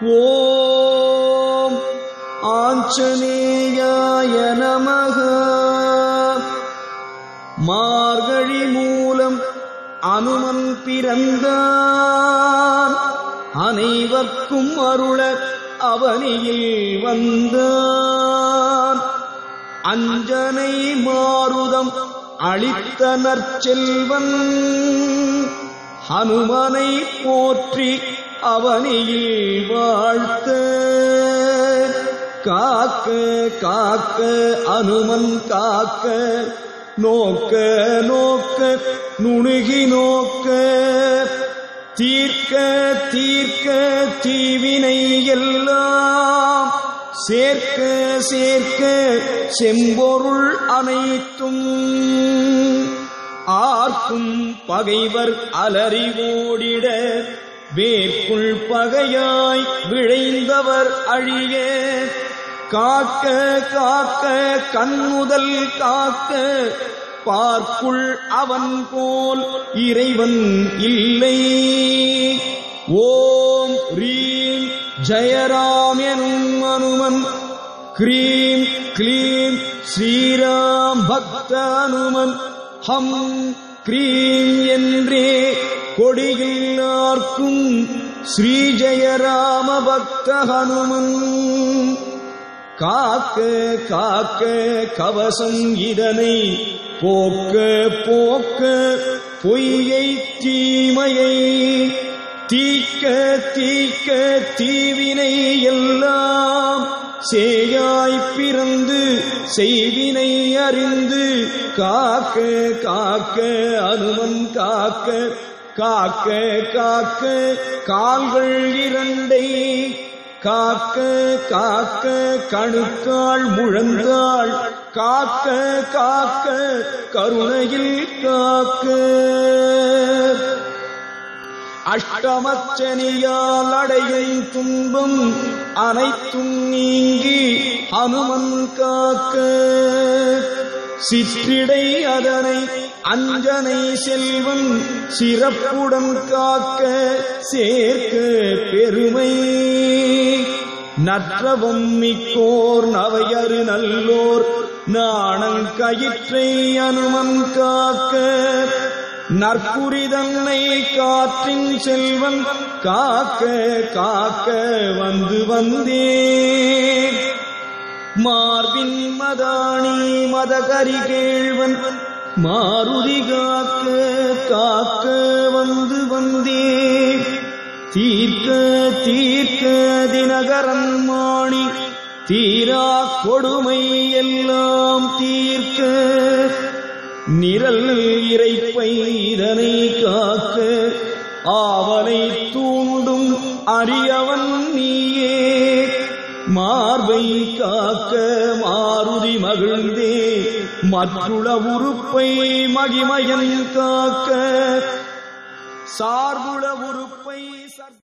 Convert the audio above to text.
ஓம் ஆஞ்சநேயாய நமஹ. மார்கழி மூலம் அனுமன் பிறந்தான், அனைவர்க்கும் அருள அவனியில் வந்தான். அஞ்சனை மாருதம் அளித்த நற்செல்வன், ஹனுமனை போற்றி அவனியில் வாழ்த்த. காக்க காக்க அனுமன் காக்க, நோக்க நோக்க நுணுகி நோக்க. தீர்க்க தீர்க்க தீவினை எல்லாம், சேர்க்க சேர்க்க செம்பொருள் அனைத்தும். ஆர்க்கும் பகைவர் அலறி ஓடிட, வேர்க்குள் பகையாய் விழைந்தவர் அழிய. காக்க காக்க கண்முதல் காக்க, பார்க்குள் அவன் போல் இறைவன் இல்லை. ஓம் ரீம் ஜெயராம் எனும் அனுமன், க்ரீம் க்ளீம் ஸ்ரீராம் பக்த அனுமன். ஹம் க்ரீம் என்றே கொடியில்லார்க்கும் ஸ்ரீ ஜெயராம பக்த ஹனுமன். காக்க காக்க கவசம் இதனை, போக்க போக்க பொய்யை தீமையை. தீக்க தீக்க தீவினை எல்லாம், சேயாய் பிறந்து செய்வினை அறிந்து. காக்க காக்க அனுமன் காக்க, காக்க காக்க கால்கள் இரண்டை. காக்க காக்க கணுக்காள் முழந்தாள், காக்க காக்க கருணையில் காக்க. அஷ்டமச்சனியால் அடையும் துன்பம் அனைத்தும் நீங்கி ஹனுமன் காக்க. சிற்றிடை அதனை அஞ்சனை செல்வன், சிறப்புடன் காக்க சேர்க்க பெருமை. நற்றவம் மிக்கோர் நவையறு நல்லோர், நாணங்கயிற்றை அனுமன் காக்க. நற்குறிதன்னை காற்றின் செல்வன், காக்க காக்க வந்து வந்தே. மார்பின் மதானி மதகரி கேழ்வன், மாருதி காக்க காக்க வந்து வந்தே. தீர்க்க தீர்க்க தினகரன் மாணி, தீரா கொடுமை எல்லாம் தீர்க்க. நிரல் இறைப்பை இதனை காக்க, ஆவலை தூண்டும் அரியவன் நீயே. மார்பை காக்க மாருதி மகிழ்ந்தே, மற்றுள உறுப்பை மகிமையன் காக்க. சார்புள உறுப்பை